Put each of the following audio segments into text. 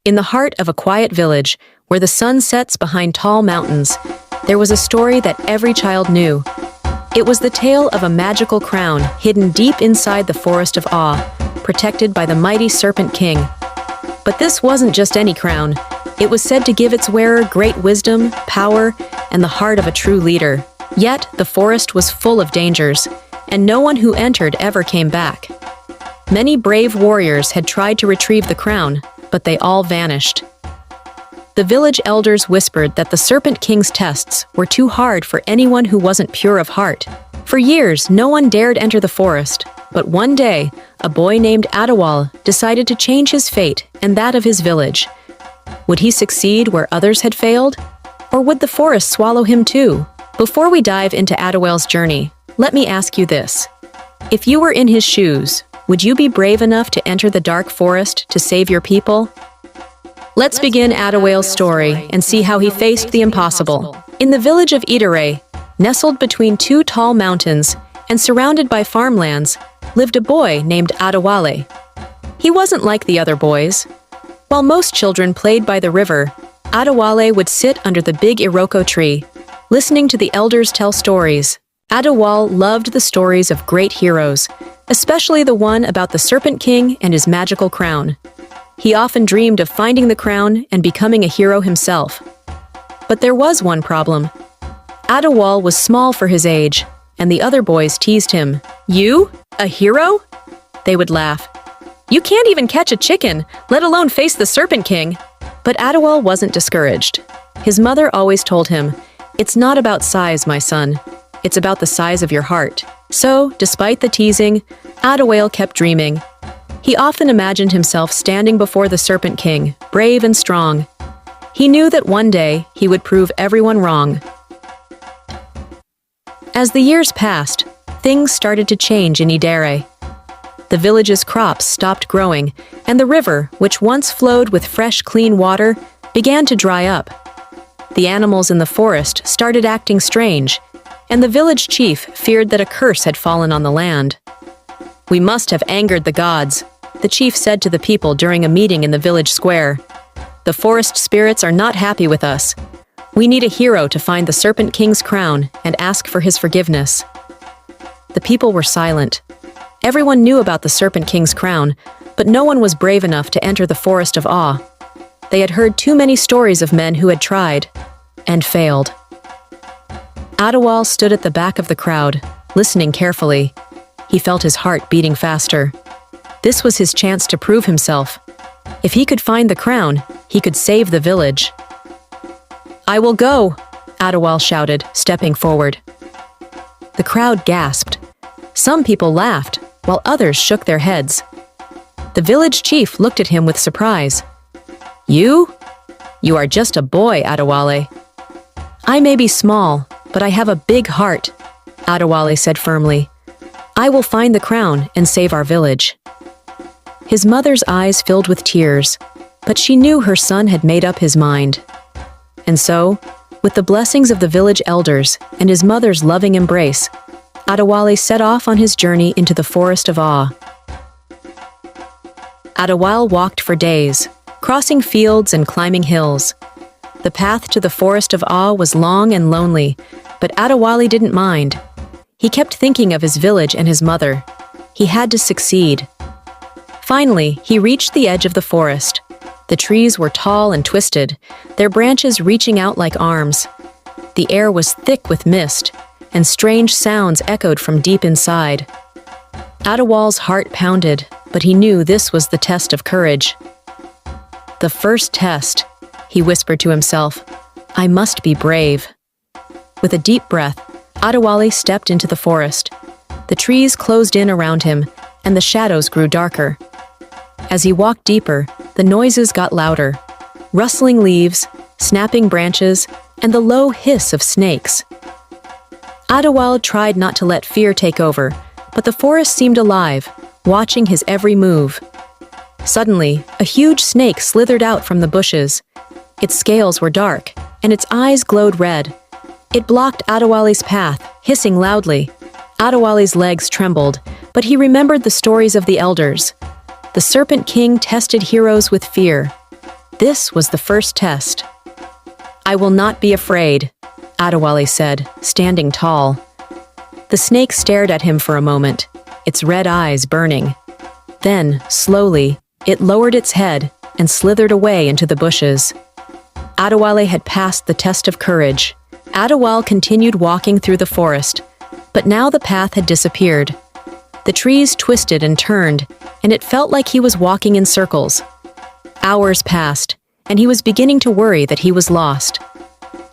In the heart of a quiet village, where the sun sets behind tall mountains, there was a story that every child knew. It was the tale of a magical crown hidden deep inside the Forest of Awe, protected by the mighty Serpent King. But this wasn't just any crown. It was said to give its wearer great wisdom, power, and the heart of a true leader. Yet, the forest was full of dangers, and no one who entered ever came back. Many brave warriors had tried to retrieve the crown, but they all vanished. The village elders whispered that the Serpent King's tests were too hard for anyone who wasn't pure of heart. For years, no one dared enter the forest, but one day, a boy named Adewale decided to change his fate and that of his village. Would he succeed where others had failed? Or would the forest swallow him too? Before we dive into Adewale's journey, let me ask you this. If you were in his shoes, would you be brave enough to enter the dark forest to save your people? Let's begin Adewale's story and see how he faced the impossible. In the village of Idere, nestled between two tall mountains and surrounded by farmlands, lived a boy named Adewale. He wasn't like the other boys. While most children played by the river, Adewale would sit under the big iroko tree, listening to the elders tell stories. Adewale loved the stories of great heroes, especially the one about the Serpent King and his magical crown. He often dreamed of finding the crown and becoming a hero himself. But there was one problem. Adewale was small for his age, and the other boys teased him. "You? A hero?" They would laugh. "You can't even catch a chicken, let alone face the Serpent King." But Adewale wasn't discouraged. His mother always told him, "It's not about size, my son. It's about the size of your heart." So, despite the teasing, Adewale kept dreaming. He often imagined himself standing before the Serpent King, brave and strong. He knew that one day he would prove everyone wrong. As the years passed, things started to change in Idere. The village's crops stopped growing, and the river, which once flowed with fresh, clean water, began to dry up. The animals in the forest started acting strange, and the village chief feared that a curse had fallen on the land. "We must have angered the gods," the chief said to the people during a meeting in the village square. "The forest spirits are not happy with us. We need a hero to find the Serpent King's crown and ask for his forgiveness." The people were silent. Everyone knew about the Serpent King's crown, but no one was brave enough to enter the Forest of Awe. They had heard too many stories of men who had tried and failed. Adewale stood at the back of the crowd, listening carefully. He felt his heart beating faster. This was his chance to prove himself. If he could find the crown, he could save the village. "I will go," Adewale shouted, stepping forward. The crowd gasped. Some people laughed, while others shook their heads. The village chief looked at him with surprise. "You? You are just a boy, Adewale." "I may be small, but I have a big heart," Adewale said firmly. "I will find the crown and save our village." His mother's eyes filled with tears, but she knew her son had made up his mind. And so, with the blessings of the village elders and his mother's loving embrace, Adewale set off on his journey into the Forest of Awe. Adewale walked for days, crossing fields and climbing hills. The path to the Forest of Awe was long and lonely, but Adewale didn't mind. He kept thinking of his village and his mother. He had to succeed. Finally, he reached the edge of the forest. The trees were tall and twisted, their branches reaching out like arms. The air was thick with mist, and strange sounds echoed from deep inside. Adewale's heart pounded, but he knew this was the test of courage. "The first test," he whispered to himself. "I must be brave." With a deep breath, Adewale stepped into the forest. The trees closed in around him, and the shadows grew darker. As he walked deeper, the noises got louder. Rustling leaves, snapping branches, and the low hiss of snakes. Adewale tried not to let fear take over, but the forest seemed alive, watching his every move. Suddenly, a huge snake slithered out from the bushes. Its scales were dark, and its eyes glowed red. It blocked Adewale's path, hissing loudly. Adewale's legs trembled, but he remembered the stories of the elders. The Serpent King tested heroes with fear. This was the first test. "I will not be afraid," Adewale said, standing tall. The snake stared at him for a moment, its red eyes burning. Then, slowly, it lowered its head and slithered away into the bushes. Adewale had passed the test of courage. Adewale continued walking through the forest, but now the path had disappeared. The trees twisted and turned, and it felt like he was walking in circles. Hours passed, and he was beginning to worry that he was lost.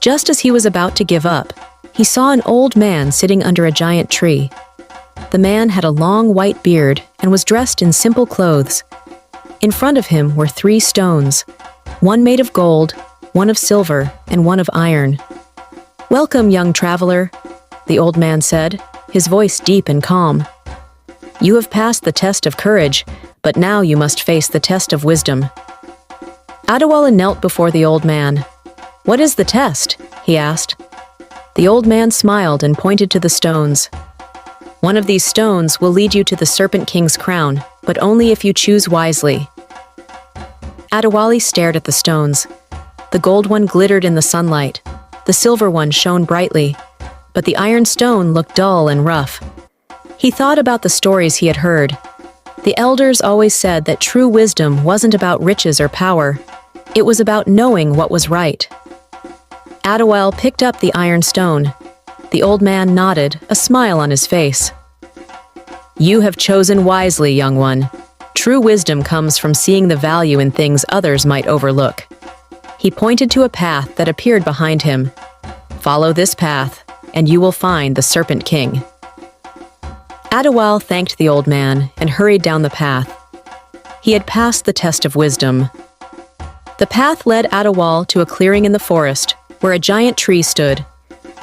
Just as he was about to give up, he saw an old man sitting under a giant tree. The man had a long white beard and was dressed in simple clothes. In front of him were 3 stones, one made of gold, one of silver, and one of iron. "Welcome, young traveler," the old man said, his voice deep and calm. "You have passed the test of courage, but now you must face the test of wisdom." Adewale knelt before the old man. "What is the test?" he asked. The old man smiled and pointed to the stones. "One of these stones will lead you to the Serpent King's crown, but only if you choose wisely." Adewale stared at the stones. The gold one glittered in the sunlight. The silver one shone brightly, but the iron stone looked dull and rough. He thought about the stories he had heard. The elders always said that true wisdom wasn't about riches or power. It was about knowing what was right. Adewale picked up the iron stone. The old man nodded, a smile on his face. "You have chosen wisely, young one. True wisdom comes from seeing the value in things others might overlook." He pointed to a path that appeared behind him. "Follow this path, and you will find the Serpent King." Adewale thanked the old man and hurried down the path. He had passed the test of wisdom. The path led Adewale to a clearing in the forest, where a giant tree stood.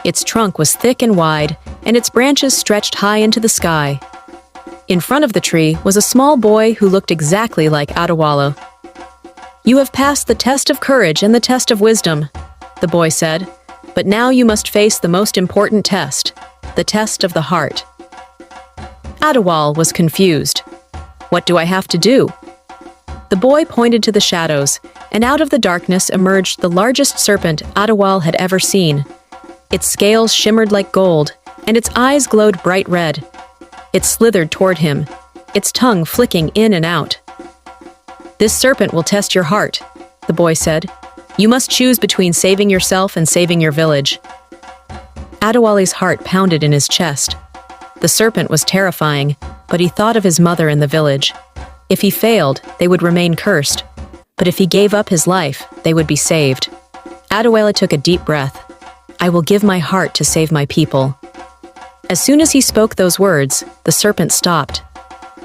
Its trunk was thick and wide, and its branches stretched high into the sky. In front of the tree was a small boy who looked exactly like Adewale. "You have passed the test of courage and the test of wisdom," the boy said, "but now you must face the most important test, the test of the heart." Adewale was confused. "What do I have to do?" The boy pointed to the shadows, and out of the darkness emerged the largest serpent Adewale had ever seen. Its scales shimmered like gold, and its eyes glowed bright red. It slithered toward him, its tongue flicking in and out. "This serpent will test your heart," the boy said. "You must choose between saving yourself and saving your village." Adewale's heart pounded in his chest. The serpent was terrifying, but he thought of his mother and the village. If he failed, they would remain cursed. But if he gave up his life, they would be saved. Adewale took a deep breath. "I will give my heart to save my people." As soon as he spoke those words, the serpent stopped.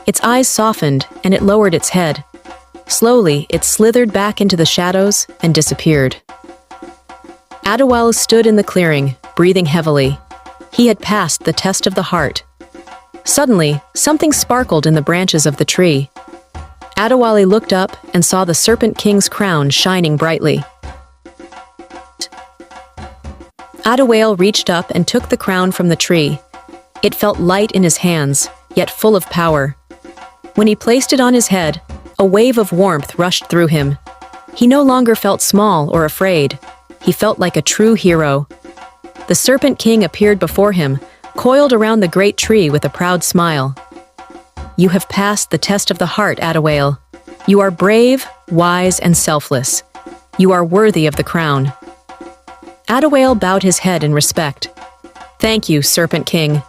Its eyes softened, and it lowered its head. Slowly, it slithered back into the shadows and disappeared. Adewale stood in the clearing, breathing heavily. He had passed the test of the heart. Suddenly, something sparkled in the branches of the tree. Adewale looked up and saw the Serpent King's crown shining brightly. Adewale reached up and took the crown from the tree. It felt light in his hands, yet full of power. When he placed it on his head, a wave of warmth rushed through him. He no longer felt small or afraid. He felt like a true hero. The Serpent King appeared before him, coiled around the great tree with a proud smile. "You have passed the test of the heart, Adewale. You are brave, wise, and selfless. You are worthy of the crown." Adewale bowed his head in respect. "Thank you, Serpent King."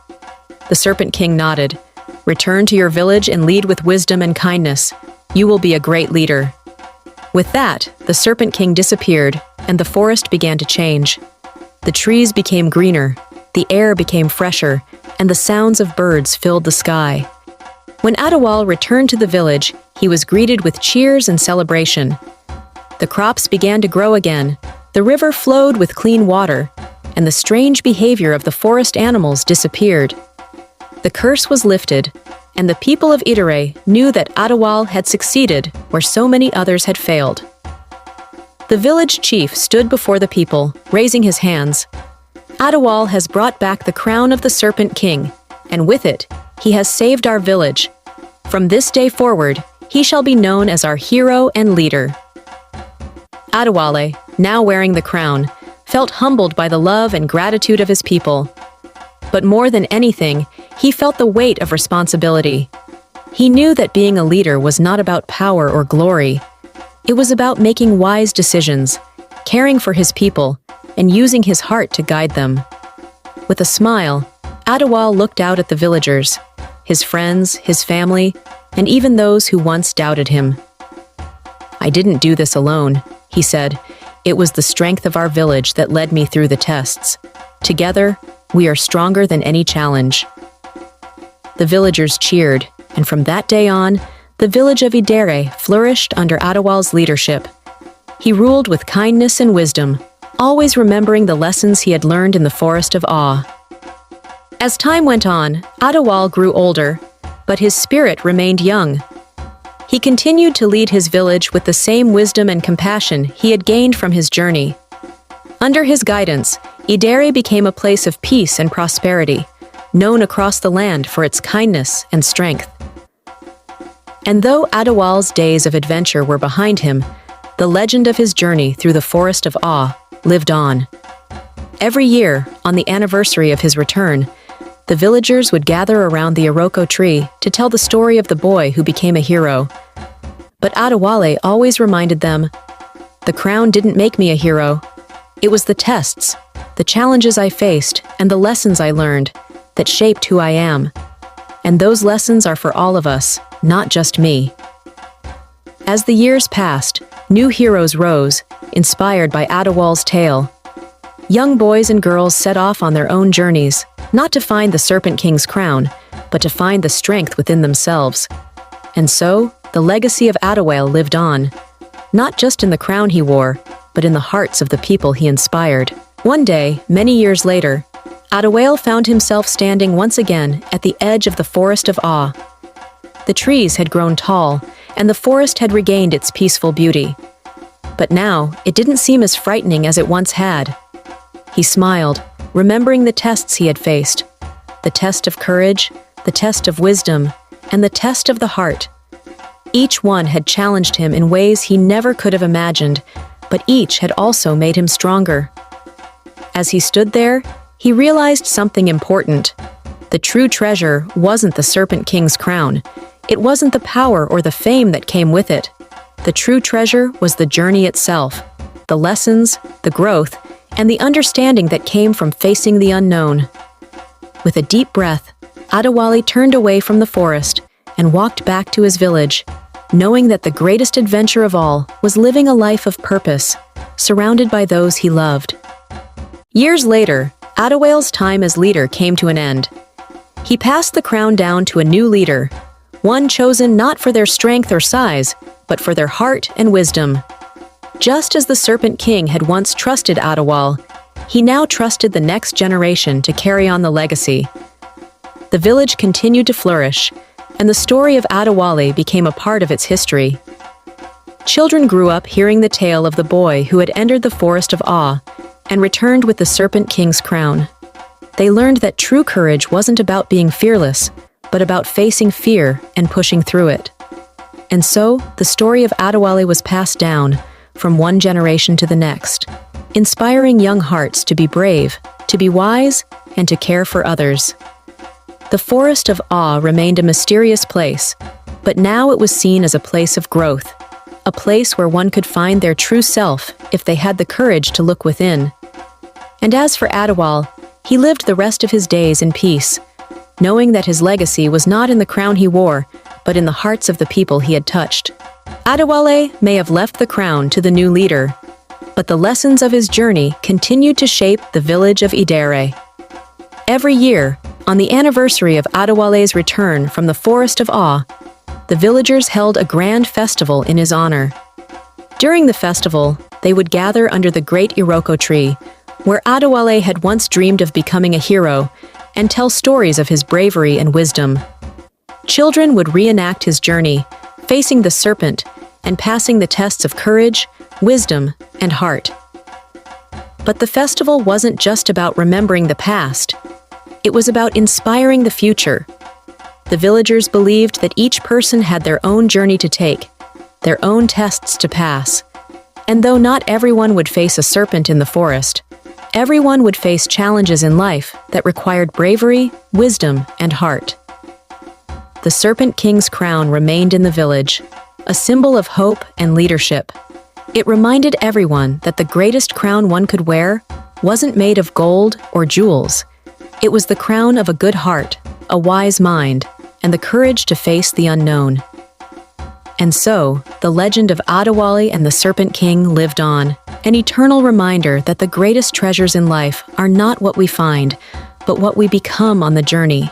The Serpent King nodded. "Return to your village and lead with wisdom and kindness. You will be a great leader." With that, the Serpent King disappeared, and the forest began to change. The trees became greener, the air became fresher, and the sounds of birds filled the sky. When Adewale returned to the village, he was greeted with cheers and celebration. The crops began to grow again, the river flowed with clean water, and the strange behavior of the forest animals disappeared. The curse was lifted, and the people of Idere knew that Adewale had succeeded where so many others had failed. The village chief stood before the people, raising his hands. "Adewale has brought back the crown of the Serpent King, and with it, he has saved our village. From this day forward, he shall be known as our hero and leader." Adewale, now wearing the crown, felt humbled by the love and gratitude of his people. But more than anything, he felt the weight of responsibility. He knew that being a leader was not about power or glory. It was about making wise decisions, caring for his people, and using his heart to guide them. With a smile, Adewale looked out at the villagers, his friends, his family, and even those who once doubted him. "I didn't do this alone," he said. "It was the strength of our village that led me through the tests. Together, we are stronger than any challenge." The villagers cheered, and from that day on, the village of Idere flourished under Adewale's leadership. He ruled with kindness and wisdom, always remembering the lessons he had learned in the Forest of Awe. As time went on, Adewale grew older, but his spirit remained young. He continued to lead his village with the same wisdom and compassion he had gained from his journey. Under his guidance, Idere became a place of peace and prosperity, known across the land for its kindness and strength. And though Adewale's days of adventure were behind him, the legend of his journey through the Forest of Awe lived on. Every year, on the anniversary of his return, the villagers would gather around the iroko tree to tell the story of the boy who became a hero. But Adewale always reminded them, "The crown didn't make me a hero. It was the tests, the challenges I faced, and the lessons I learned that shaped who I am. And those lessons are for all of us, not just me." As the years passed, new heroes rose, inspired by Adewale's tale. Young boys and girls set off on their own journeys, not to find the Serpent King's crown, but to find the strength within themselves. And so, the legacy of Adewale lived on, not just in the crown he wore, but in the hearts of the people he inspired. One day, many years later, Adewale found himself standing once again at the edge of the Forest of Awe. The trees had grown tall, and the forest had regained its peaceful beauty. But now, it didn't seem as frightening as it once had. He smiled, remembering the tests he had faced, the test of courage, the test of wisdom, and the test of the heart. Each one had challenged him in ways he never could have imagined, but each had also made him stronger. As he stood there, he realized something important. The true treasure wasn't the Serpent King's crown. It wasn't the power or the fame that came with it. The true treasure was the journey itself, the lessons, the growth, and the understanding that came from facing the unknown. With a deep breath, Adewale turned away from the forest and walked back to his village, knowing that the greatest adventure of all was living a life of purpose, surrounded by those he loved. Years later, Adewale's time as leader came to an end. He passed the crown down to a new leader, one chosen not for their strength or size, but for their heart and wisdom. Just as the Serpent King had once trusted Adewale, he now trusted the next generation to carry on the legacy. The village continued to flourish, and the story of Adewale became a part of its history. Children grew up hearing the tale of the boy who had entered the Forest of Awe and returned with the Serpent King's crown. They learned that true courage wasn't about being fearless, but about facing fear and pushing through it. And so, the story of Adewale was passed down, from one generation to the next, inspiring young hearts to be brave, to be wise, and to care for others. The Forest of Awe remained a mysterious place, but now it was seen as a place of growth, a place where one could find their true self if they had the courage to look within. And as for Adewale, he lived the rest of his days in peace, knowing that his legacy was not in the crown he wore, but in the hearts of the people he had touched. Adewale may have left the crown to the new leader, but the lessons of his journey continued to shape the village of Idere. Every year, on the anniversary of Adewale's return from the Forest of Awe, the villagers held a grand festival in his honor. During the festival, they would gather under the great iroko tree, where Adewale had once dreamed of becoming a hero, and tell stories of his bravery and wisdom. Children would reenact his journey, facing the serpent and passing the tests of courage, wisdom, and heart. But the festival wasn't just about remembering the past. It was about inspiring the future. The villagers believed that each person had their own journey to take, their own tests to pass, And though not everyone would face a serpent in the forest, everyone would face challenges in life that required bravery, wisdom, and heart. The Serpent King's crown remained in the village, a symbol of hope and leadership. It reminded everyone that the greatest crown one could wear wasn't made of gold or jewels. It was the crown of a good heart, a wise mind, and the courage to face the unknown. And so, the legend of Adewale and the Serpent King lived on, an eternal reminder that the greatest treasures in life are not what we find, but what we become on the journey.